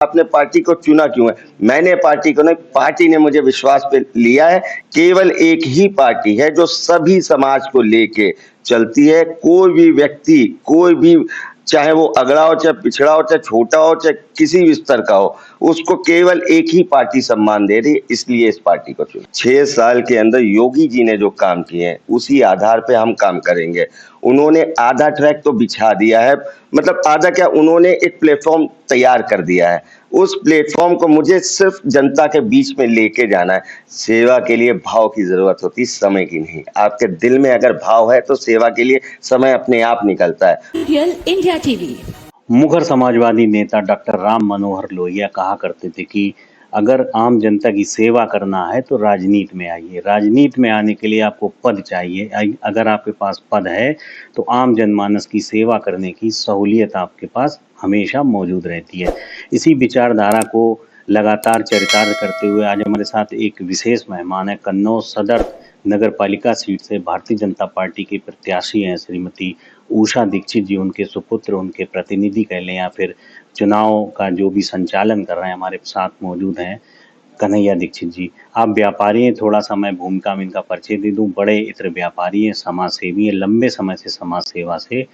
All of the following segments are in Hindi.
आपने पार्टी को चुना क्यों है? मैंने पार्टी को नहीं, पार्टी ने मुझे विश्वास पे लिया है। केवल एक ही पार्टी है जो सभी समाज को लेके चलती है। कोई भी व्यक्ति, कोई भी, चाहे वो अगड़ा हो, चाहे पिछड़ा हो, चाहे छोटा हो, चाहे किसी भी स्तर का हो, उसको केवल एक ही पार्टी सम्मान दे रही है, इसलिए इस पार्टी को चुना। 6 साल के अंदर योगी जी ने जो काम किए हैं, उसी आधार पे हम काम करेंगे। उन्होंने आधा ट्रैक तो बिछा दिया है, मतलब आधा क्या, उन्होंने एक प्लेटफॉर्म तैयार कर दिया है। उस प्लेटफॉर्म को मुझे सिर्फ जनता के बीच में लेके जाना है। सेवा के लिए भाव की जरूरत होती है, समय की नहीं। आपके दिल में अगर भाव है तो सेवा के लिए समय अपने आप निकलता है। Real India TV. मुखर समाजवादी नेता डॉक्टर राम मनोहर लोहिया कहा करते थे कि अगर आम जनता की सेवा करना है तो राजनीति में आइए। राजनीति में आने के लिए आपको पद चाहिए। अगर आपके पास पद है तो आम जनमानस की सेवा करने की सहूलियत आपके पास हमेशा मौजूद रहती है। इसी विचारधारा को लगातार चरितार्थ करते हुए आज हमारे साथ एक विशेष मेहमान है। कन्नौज सदर नगर पालिका सीट से भारतीय जनता पार्टी की प्रत्याशी हैं श्रीमती उषा दीक्षित जी। उनके सुपुत्र, उनके प्रतिनिधि कह लें या फिर चुनाव का जो भी संचालन कर रहे हैं, हमारे साथ मौजूद हैं कन्हैया दीक्षित जी। आप व्यापारी हैं, थोड़ा सा मैं भूमिका में इनका परिचय दे दूं। बड़े इतर व्यापारी हैं, समाज सेवी हैं, लंबे समय से समाज सेवा से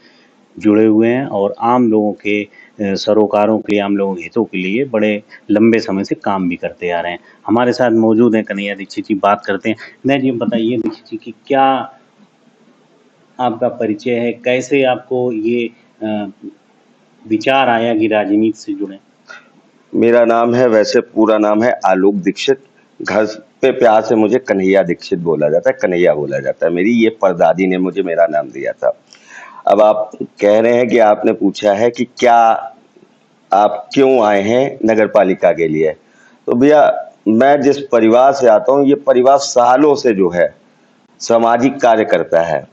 जुड़े हुए हैं और आम लोगों के सरोकारों के लिए, आम लोगों के हितों के लिए बड़े लंबे समय से काम भी करते आ रहे हैं। हमारे साथ मौजूद हैं कन्हैया दीक्षित जी। बात करते हैं। नहीं जी, बताइए दीक्षित जी कि क्या आपका परिचय है, कैसे आपको ये विचार आया कि राजनीति से जुड़े? मेरा नाम है, वैसे पूरा नाम है आलोक दीक्षित। घर पे प्यार से मुझे कन्हैया दीक्षित बोला जाता है, कन्हैया बोला जाता है। मेरी ये परदादी ने मुझे मेरा नाम दिया था। अब आप कह रहे हैं कि आपने पूछा है कि क्या आप क्यों आए हैं नगर पालिका के लिए। तो भैया, मैं जिस परिवार से आता हूँ, ये परिवार सालों से जो है सामाजिक कार्य करता है।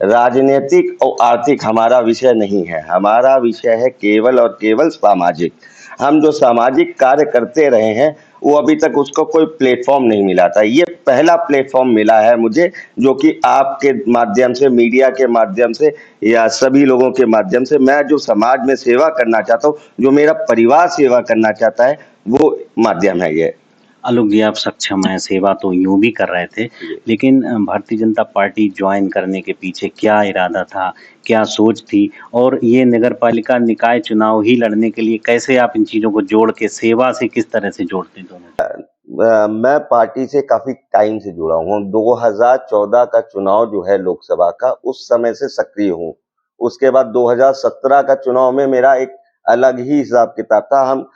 राजनीतिक और आर्थिक हमारा विषय नहीं है, हमारा विषय है केवल और केवल सामाजिक। हम जो सामाजिक कार्य करते रहे हैं, वो अभी तक उसको कोई प्लेटफॉर्म नहीं मिला था। ये पहला प्लेटफॉर्म मिला है मुझे, जो कि आपके माध्यम से, मीडिया के माध्यम से या सभी लोगों के माध्यम से, मैं जो समाज में सेवा करना चाहता हूँ, जो मेरा परिवार सेवा करना चाहता है, वो माध्यम है ये। आलोक जी, आप सक्षम हैं, सेवा तो यूं भी कर रहे थे, लेकिन भारतीय जनता पार्टी ज्वाइन करने के पीछे क्या इरादा था, क्या सोच थी, और ये नगर पालिका निकाय चुनाव ही लड़ने के लिए कैसे आप इन चीजों को जोड़ के सेवा से किस तरह से जोड़ते दोनों? मैं पार्टी से काफी टाइम से जुड़ा हूँ। 2014 का चुनाव जो है लोकसभा का, उस समय से सक्रिय हूँ। उसके बाद 2017 का चुनाव में मेरा एक अलग ही हिसाब किताब था। हम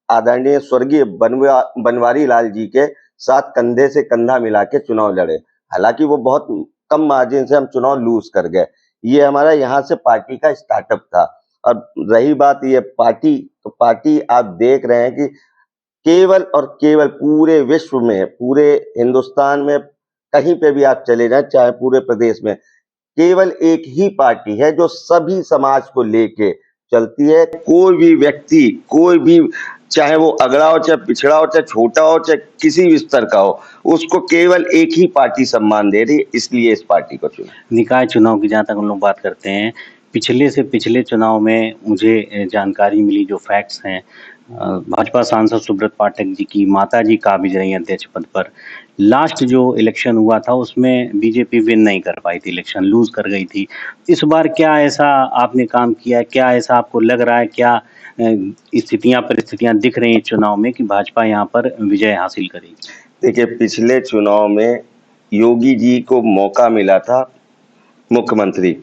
आदरणीय स्वर्गीय बनवारी लाल जी के साथ कंधे से कंधा मिला के चुनाव लड़े। हालांकि वो बहुत कम मार्जिन से हम चुनाव लूज कर गए। ये हमारा यहाँ से पार्टी का स्टार्टअप था। और रही बात ये पार्टी, तो पार्टी आप देख रहे हैं कि केवल और केवल पूरे विश्व में, पूरे हिंदुस्तान में कहीं पे भी आप चले जाएं, चाहे पूरे प्रदेश में, केवल एक ही पार्टी है जो सभी समाज को लेके चलती है। कोई भी व्यक्ति, कोई भी, चाहे वो अगड़ा हो, चाहे पिछड़ा हो, चाहे छोटा हो, चाहे किसी भी स्तर का हो, उसको केवल एक ही पार्टी सम्मान दे रही है, इसलिए इस पार्टी को चुना। निकाय चुनाव की जहाँ तक हम लोग बात करते हैं, पिछले से पिछले चुनाव में मुझे जानकारी मिली, जो फैक्ट्स हैं, भाजपा सांसद सुब्रत पाठक जी की माताजी काबिज रही अध्यक्ष पद पर। लास्ट जो इलेक्शन हुआ था उसमें बीजेपी विन नहीं कर पाई थी, इलेक्शन लूज कर गई थी। इस बार क्या ऐसा आपने काम किया है, क्या ऐसा आपको लग रहा है, क्या स्थितियां परिस्थितियां दिख रही हैं चुनाव में कि भाजपा यहाँ पर विजय हासिल करेगी? देखिए, पिछले चुनाव में योगी जी को मौका मिला था मुख्यमंत्री।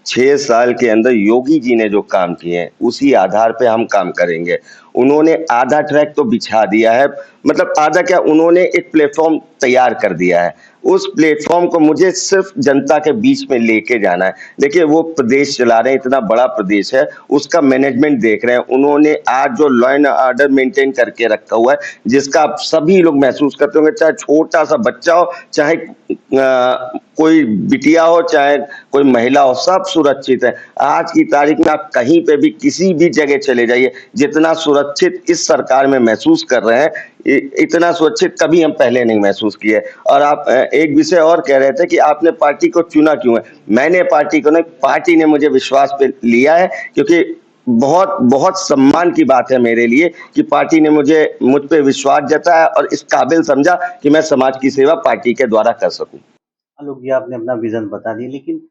6 साल के अंदर योगी जी ने जो काम किए हैं, उसी आधार पे हम काम करेंगे। उन्होंने आधा ट्रैक तो बिछा दिया है, मतलब आधा क्या, उन्होंने एक प्लेटफॉर्म तैयार कर दिया है। उस प्लेटफॉर्म को मुझे सिर्फ जनता के बीच में लेके जाना है। देखिए, वो प्रदेश चला रहे हैं, इतना बड़ा प्रदेश है, उसका मैनेजमेंट देख रहे हैं। उन्होंने आज जो लॉ एंड ऑर्डर मेंटेन करके रखा हुआ है, जिसका आप सभी लोग महसूस करते होंगे, चाहे छोटा सा बच्चा हो, चाहे कोई बिटिया हो, चाहे कोई महिला हो, सब सुरक्षित है। आज की तारीख में आप कहीं पे भी किसी भी जगह चले जाइए, जितना सुरक्षित इस सरकार में महसूस कर रहे हैं, इतना सुरक्षित कभी हम पहले नहीं महसूस किए। और आप एक विषय और कह रहे थे कि आपने पार्टी को चुना क्यों है। मैंने पार्टी को नहीं, पार्टी ने मुझे विश्वास पे लिया है, क्योंकि बहुत बहुत सम्मान की बात है मेरे लिए कि पार्टी ने मुझ पे विश्वास जताया और इस काबिल समझा कि मैं समाज की सेवा पार्टी के द्वारा कर सकूं। आलोक जी, आपने अपना विज़न बता दिया, लेकिन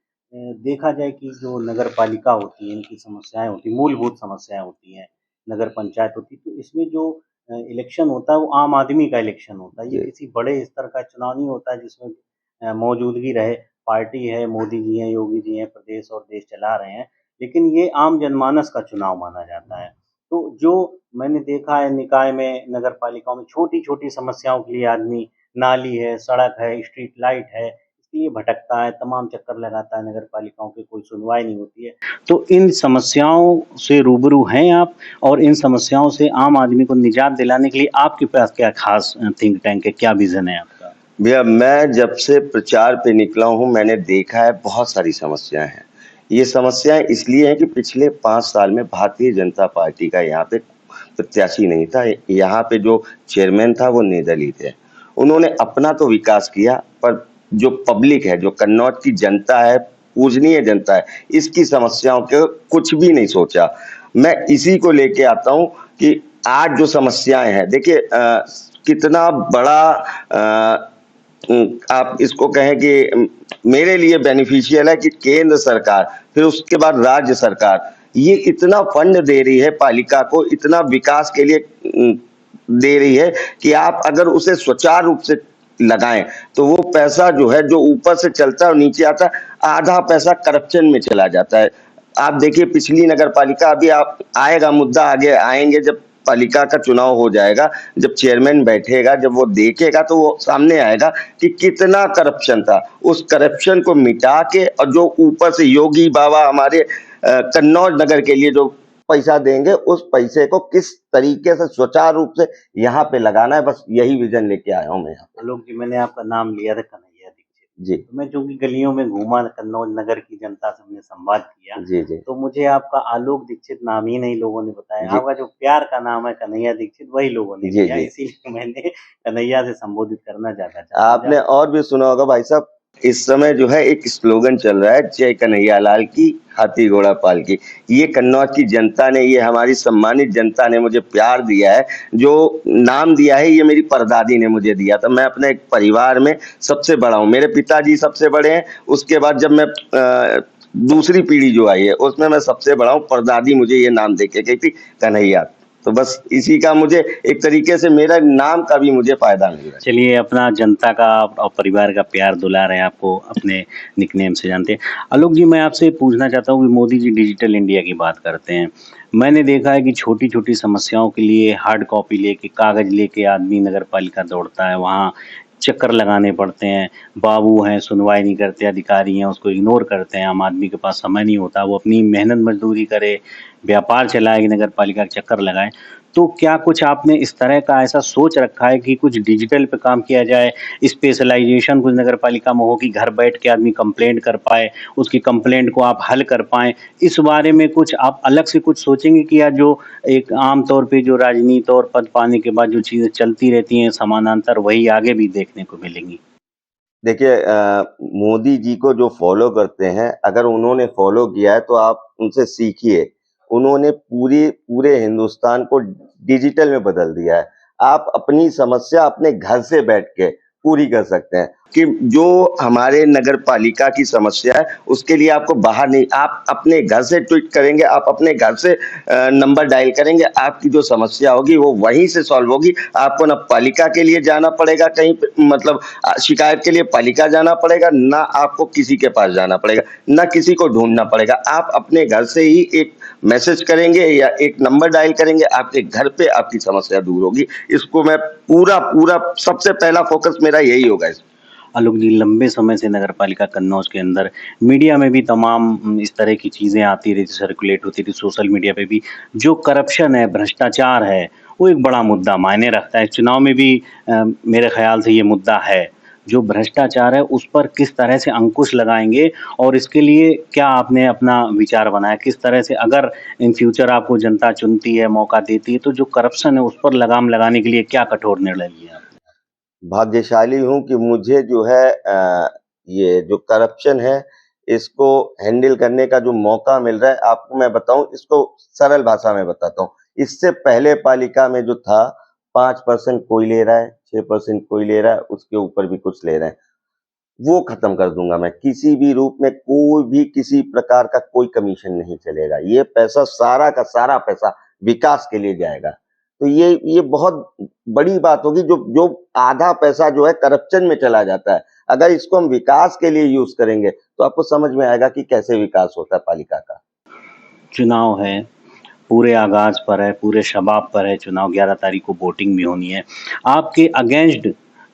देखा जाए कि जो नगर पालिका होती है, इनकी समस्याएँ होती हैं, मूलभूत समस्याएँ होती हैं, नगर पंचायत होती है, तो इसमें जो इलेक्शन होता है, वो आम आदमी का इलेक्शन होता है। ये जी। किसी बड़े स्तर का चुनाव नहीं होता है, जिसमें मौजूदगी रहे, पार्टी है, मोदी जी हैं, योगी जी हैं, प्रदेश और देश चला रहे हैं, लेकिन ये आम जनमानस का चुनाव माना जाता है। तो जो मैंने देखा है निकाय में, नगर पालिकाओं में छोटी-छोटी समस्याओं के लिए आदमी नाली है, सड़क है, स्ट्रीट लाइट है, इसके लिए भटकता है, तमाम चक्कर लगाता है नगर पालिकाओं की, कोई सुनवाई नहीं होती है। तो इन समस्याओं से रूबरू हैं आप, और इन समस्याओं से आम आदमी को निजात दिलाने के लिए आपके पास क्या खास थिंक टैंक है, क्या विज़न है आपका? भैया मैं जब से प्रचार पे निकला हूँ मैंने देखा है बहुत सारी समस्याएं हैं। ये समस्याएं इसलिए हैं कि पिछले 5 साल में भारतीय जनता पार्टी का यहाँ पे प्रत्याशी नहीं था। यहाँ पे जो चेयरमैन था वो निर्दलीय थे। उन्होंने अपना तो विकास किया पर जो पब्लिक है, जो कन्नौज की जनता है, पूजनीय जनता है, इसकी समस्याओं के कुछ भी नहीं सोचा। मैं इसी को लेके आता हूँ कि आज जो समस्याएं हैं देखिए कितना बड़ा आप इसको कहें कि मेरे लिए बेनिफिशियल है कि केंद्र सरकार फिर उसके बाद राज्य सरकार ये इतना फंड दे रही है पालिका को, इतना विकास के लिए दे रही है कि आप अगर उसे सुचारू रूप से लगाएं तो वो पैसा जो है जो ऊपर से चलता है और नीचे आता है, आधा पैसा करप्शन में चला जाता है। आप देखिए पिछली नगर पालिका अभी आप आएगा मुद्दा आगे आएंगे जब पालिका का चुनाव हो जाएगा, जब चेयरमैन बैठेगा, जब वो देखेगा तो वो सामने आएगा कि कितना करप्शन था। उस करप्शन को मिटा के और जो ऊपर से योगी बाबा हमारे कन्नौज नगर के लिए जो पैसा देंगे, उस पैसे को किस तरीके से सुचारू रूप से यहाँ पे लगाना है, बस यही विजन लेके आया हूँ मैं यहाँ पे। आलोक जी, मैंने आपका नाम लिया था कन्हैया दीक्षित। जी, तो मैं चूँकि गलियों में घूमा, कन्नौज नगर की जनता से हमने संवाद किया, जी, जी, तो मुझे आपका आलोक दीक्षित नाम ही नहीं लोगों ने बताया। जी, आपका जो प्यार का नाम है कन्हैया दीक्षित, वही लोगों ने जी, लिया, जी। इसीलिए मैंने कन्हैया से संबोधित करना ज़्यादा चाहा। मुझे आपने आप और भी सुना होगा भाई साहब, इस समय जो है एक स्लोगन चल रहा है, जय कन्हैया लाल की, हाथी घोड़ा पाल की। ये कन्नौज की जनता ने, ये हमारी सम्मानित जनता ने मुझे प्यार दिया है। जो नाम दिया है ये मेरी परदादी ने मुझे दिया था। मैं अपने एक परिवार में सबसे बड़ा हूँ। मेरे पिताजी सबसे बड़े हैं, उसके बाद जब मैं दूसरी पीढ़ी जो आई है उसमें मैं सबसे बड़ा हूँ। परदादी मुझे ये नाम दे के गई थी, कन्हैया। तो बस इसी का मुझे एक तरीके से मेरा नाम का भी मुझे फायदा मिल रहा है। चलिए, अपना जनता का और परिवार का प्यार दुलार है, आपको अपने निकनेम से जानते हैं। आलोक जी, मैं आपसे पूछना चाहता हूँ कि मोदी जी डिजिटल इंडिया की बात करते हैं। मैंने देखा है कि छोटी-छोटी समस्याओं के लिए हार्ड कॉपी लेके, कागज़ लेके आदमी नगर पालिका दौड़ता है, वहाँ चक्कर लगाने पड़ते हैं। बाबू हैं, सुनवाई नहीं करते, अधिकारी हैं, उसको इग्नोर करते हैं। आम आदमी के पास समय नहीं होता, वो अपनी मेहनत मज़दूरी करे, व्यापार चलाए कि नगर पालिका के चक्कर लगाए। तो क्या कुछ आपने इस तरह का ऐसा सोच रखा है कि कुछ डिजिटल पे काम किया जाए, स्पेशलाइज़ेशन कुछ नगर पालिका में हो कि घर बैठ के आदमी कंप्लेंट कर पाए, उसकी कंप्लेंट को आप हल कर पाएँ? इस बारे में कुछ आप अलग से कुछ सोचेंगे कि या जो एक आम तौर पे जो राजनीति और पद पाने के बाद जो चीज़ें चलती रहती हैं समानांतर, वही आगे भी देखने को मिलेंगी? देखिए मोदी जी को जो फॉलो करते हैं, अगर उन्होंने फॉलो किया है तो आप उनसे सीखिए। उन्होंने पूरे हिंदुस्तान को डिजिटल में बदल दिया है। आप अपनी समस्या अपने घर से बैठ के पूरी कर सकते हैं कि जो हमारे नगर पालिका की समस्या है, उसके लिए आपको बाहर नहीं, आप अपने घर से ट्वीट करेंगे, आप अपने घर से नंबर डायल करेंगे, आपकी जो समस्या होगी वो वहीं से सॉल्व होगी। आपको ना पालिका के लिए जाना पड़ेगा कहीं पे, मतलब शिकायत के लिए पालिका जाना पड़ेगा, ना आपको किसी के पास जाना पड़ेगा, ना किसी को ढूंढना पड़ेगा। आप अपने घर से ही एक मैसेज करेंगे या एक नंबर डायल करेंगे, आपके घर पे आपकी समस्या दूर होगी। इसको मैं पूरा पूरा सबसे पहला फोकस मेरा यही होगा। आलोक जी, लंबे समय से नगर पालिका कन्नौज के अंदर मीडिया में भी तमाम इस तरह की चीज़ें आती रहती, सर्कुलेट होती थी, सोशल मीडिया पे भी। जो करप्शन है, भ्रष्टाचार है, वो एक बड़ा मुद्दा मायने रखता है। चुनाव में भी मेरे ख़्याल से ये मुद्दा है। जो भ्रष्टाचार है, उस पर किस तरह से अंकुश लगाएँगे और इसके लिए क्या आपने अपना विचार बनाया? किस तरह से अगर इन फ्यूचर आपको जनता चुनती है, मौका देती है, तो जो करप्शन है, उस पर लगाम लगाने के लिए क्या कठोर निर्णय लिए आपने? भाग्यशाली हूँ कि मुझे जो है ये जो करप्शन है इसको हैंडल करने का जो मौका मिल रहा है, आपको मैं बताऊं, इसको सरल भाषा में बताता हूं। इससे पहले पालिका में जो था 5% कोई ले रहा है, 6% कोई ले रहा है, उसके ऊपर भी कुछ ले रहे हैं, वो खत्म कर दूंगा मैं। किसी भी रूप में कोई भी किसी प्रकार का कोई कमीशन नहीं चलेगा। ये पैसा सारा का सारा पैसा विकास के लिए जाएगा। तो ये बहुत बड़ी बात होगी। जो जो आधा पैसा जो है करप्शन में चला जाता है, अगर इसको हम विकास के लिए यूज करेंगे तो आपको समझ में आएगा कि कैसे विकास होता है पालिका का। चुनाव है, पूरे आगाज पर है, पूरे शबाब पर है चुनाव। 11 तारीख को वोटिंग भी होनी है। आपके अगेंस्ट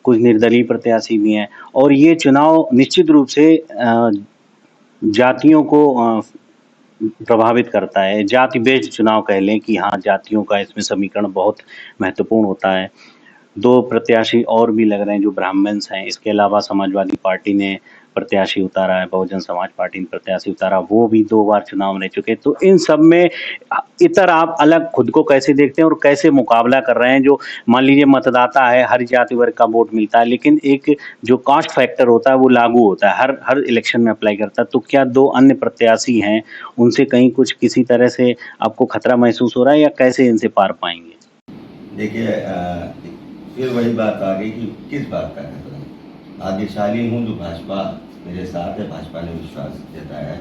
कुछ निर्दलीय प्रत्याशी भी हैं और ये चुनाव निश्चित रूप से जातियों को प्रभावित करता है। जाति बेस्ड चुनाव कह लें कि हाँ, जातियों का इसमें समीकरण बहुत महत्वपूर्ण होता है। 2 प्रत्याशी और भी लग रहे हैं जो ब्राह्मण्स हैं। इसके अलावा समाजवादी पार्टी ने प्रत्याशी उतारा है, बहुजन समाज पार्टी ने प्रत्याशी उतारा, वो भी 2 बार चुनाव रह चुके हैं। तो इन सब में इतर आप अलग खुद को कैसे देखते हैं और कैसे मुकाबला कर रहे हैं? जो मान लीजिए मतदाता है, हर जाति वर्ग का वोट मिलता है, लेकिन एक जो कास्ट फैक्टर होता है वो लागू होता है, हर इलेक्शन में अप्लाई करता है। तो क्या 2 अन्य प्रत्याशी हैं, उनसे कहीं कुछ किसी तरह से आपको खतरा महसूस हो रहा है या कैसे इनसे पार पाएंगे? देखिए, फिर वही बात आ गई कि किस बात का खतरा। भाग्यशाली हूँ जो भाजपा मेरे साथ है, भाजपा ने विश्वास जताया है।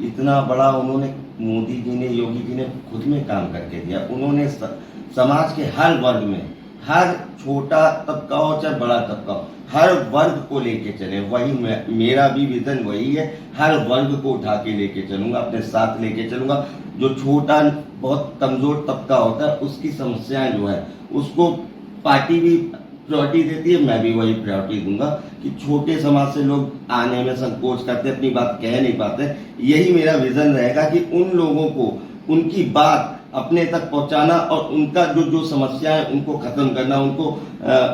इतना बड़ा उन्होंने, मोदी जी ने, योगी जी ने खुद में काम करके दिया। उन्होंने समाज के हर वर्ग में, हर छोटा तबका हो चाहे बड़ा तबका हो, हर वर्ग को लेके चले। वही मेरा भी विजन वही है। हर वर्ग को उठा के लेके चलूंगा, अपने साथ लेके चलूंगा। जो छोटा बहुत कमजोर तबका होता है उसकी समस्याएं जो है उसको पार्टी भी प्रायोरिटी देती है, मैं भी वही प्रायोरिटी दूंगा कि छोटे समाज से लोग आने में संकोच करते, अपनी बात कह नहीं पाते। यही मेरा विजन रहेगा कि उन लोगों को उनकी बात अपने तक पहुंचाना और उनका जो जो समस्याएं उनको खत्म करना, उनको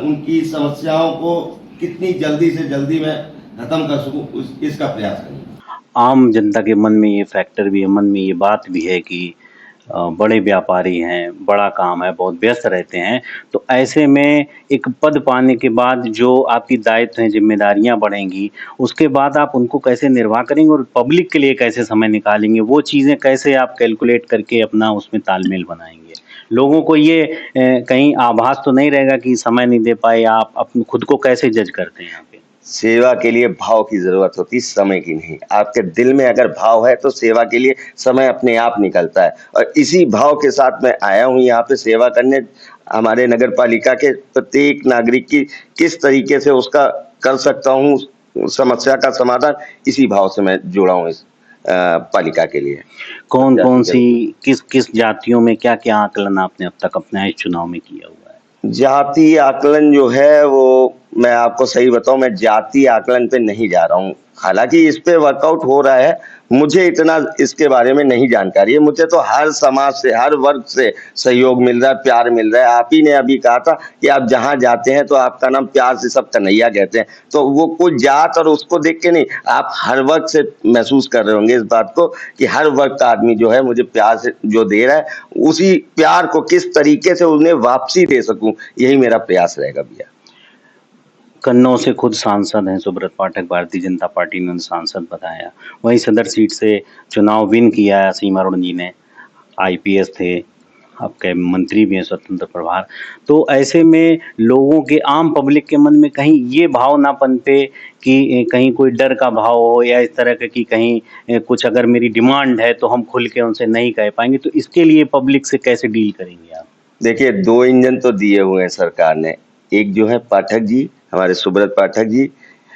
उनकी समस्याओं को कितनी जल्दी से जल्दी मैं खत्म कर सकूं, इसका प्रयास करूंगा। आम जनता के मन में ये फैक्टर भी है, मन में ये बात भी है कि बड़े व्यापारी हैं, बड़ा काम है, बहुत व्यस्त रहते हैं। तो ऐसे में एक पद पाने के बाद जो आपकी दायित्व हैं, जिम्मेदारियां बढ़ेंगी, उसके बाद आप उनको कैसे निर्वाह करेंगे और पब्लिक के लिए कैसे समय निकालेंगे? वो चीज़ें कैसे आप कैलकुलेट करके अपना उसमें तालमेल बनाएंगे? लोगों को ये कहीं आभास तो नहीं रहेगा कि समय नहीं दे पाए? आप अपने खुद को कैसे जज करते हैं यहाँ पे? सेवा के लिए भाव की जरूरत होती है, समय की नहीं। आपके दिल में अगर भाव है तो सेवा के लिए समय अपने आप निकलता है। और इसी भाव के साथ मैं आया हूँ यहाँ पे सेवा करने। हमारे नगर पालिका के प्रत्येक नागरिक की किस तरीके से उसका कर सकता हूँ समस्या का समाधान, इसी भाव से मैं जुड़ा हूँ इस पालिका के लिए। कौन कौन सी किस किस जातियों में क्या क्या आकलन आपने अब तक अपने इस चुनाव में किया हुआ है? जाति आकलन जो है वो, मैं आपको सही बताऊं, मैं जाति आकलन पे नहीं जा रहा हूँ। हालांकि इस पे वर्कआउट हो रहा है, मुझे इतना इसके बारे में नहीं जानकारी है। मुझे तो हर समाज से, हर वर्ग से सहयोग मिल रहा है, प्यार मिल रहा है। आप ही ने अभी कहा था कि आप जहाँ जाते हैं तो आपका नाम प्यार से सब कन्हैया कहते हैं। तो वो कोई जात और उसको देख के नहीं, आप हर वर्ग से महसूस कर रहे होंगे इस बात को कि हर वर्ग का आदमी जो है मुझे प्यार से जो दे रहा है, उसी प्यार को किस तरीके से उन्हें वापसी दे सकूं, यही मेरा प्रयास रहेगा भैया। कन्नौज से खुद सांसद हैं सुब्रत पाठक, भारतीय जनता पार्टी ने उन्हें सांसद बताया। वहीं सदर सीट से चुनाव विन किया है सीमा अरुण जी ने, आईपीएस थे, अब के मंत्री भी हैं स्वतंत्र प्रभार। तो ऐसे में लोगों के, आम पब्लिक के मन में कहीं ये भाव ना पनपे कि कहीं कोई डर का भाव हो या इस तरह का कि कहीं कुछ अगर मेरी डिमांड है तो हम खुल के उनसे नहीं कह पाएंगे, तो इसके लिए पब्लिक से कैसे डील करेंगे आप? देखिए, 2 इंजन तो दिए हुए हैं सरकार ने। एक जो है पाठक जी, हमारे सुब्रत पाठक जी,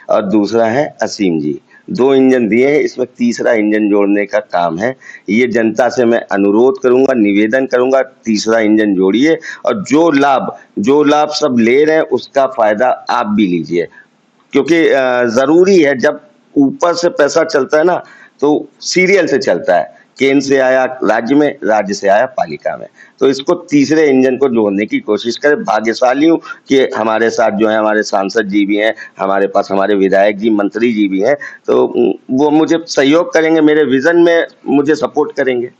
और दूसरा है असीम जी। 2 इंजन दिए हैं, इसमें तीसरा इंजन जोड़ने का काम है। ये जनता से मैं अनुरोध करूंगा, निवेदन करूंगा, तीसरा इंजन जोड़िए और जो लाभ सब ले रहे हैं उसका फायदा आप भी लीजिए। क्योंकि जरूरी है, जब ऊपर से पैसा चलता है ना तो सीरियल से चलता है। केंद्र से आया राज्य में, राज्य से आया पालिका में। तो इसको तीसरे इंजन को जोड़ने की कोशिश करें। भाग्यशाली हूँ कि हमारे साथ जो है हमारे सांसद जी भी हैं, हमारे पास हमारे विधायक जी, मंत्री जी भी हैं। तो वो मुझे सहयोग करेंगे, मेरे विजन में मुझे सपोर्ट करेंगे।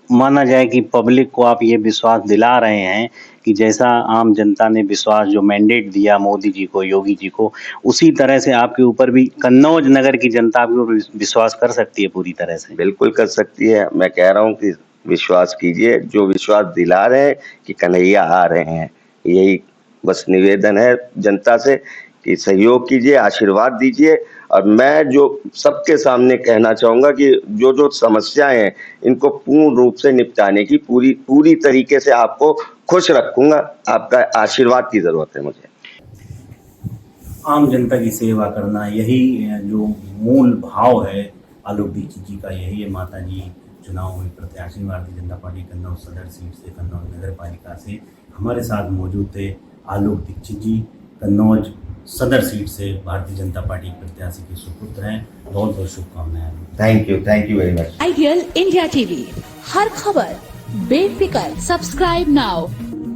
माना जाए कि पब्लिक को आप ये विश्वास दिला रहे हैं कि जैसा आम जनता ने विश्वास जो मैंडेट दिया मोदी जी को, योगी जी को, उसी तरह से आपके ऊपर भी कन्नौज नगर की जनता आपके ऊपर विश्वास कर सकती है पूरी तरह से? बिल्कुल कर सकती है। मैं कह रहा हूँ कि विश्वास कीजिए, जो विश्वास दिला रहे हैं कि कन्हैया आ रहे हैं। यही बस निवेदन है जनता से कि सहयोग कीजिए, आशीर्वाद दीजिए। और मैं जो सबके सामने कहना चाहूँगा कि जो समस्याएँ हैं, इनको पूर्ण रूप से निपटाने की पूरी तरीके से आपको खुश रखूँगा। आपका आशीर्वाद की ज़रूरत है मुझे। आम जनता की सेवा करना, यही जो मूल भाव है आलोक दीक्षित जी का, यही है। माता जी चुनाव में प्रत्याशी भारतीय जनता पार्टी कन्नौज सदर सीट से, कन्नौज नगर पालिका से हमारे साथ मौजूद थे आलोक दीक्षित जी। कन्नौज सदर सीट से भारतीय जनता पार्टी प्रत्याशी के सुपुत्र हैं। बहुत बहुत शुभकामनाएं। Thank you very much. Ideal India TV, हर खबर बेफिक्र। Subscribe now.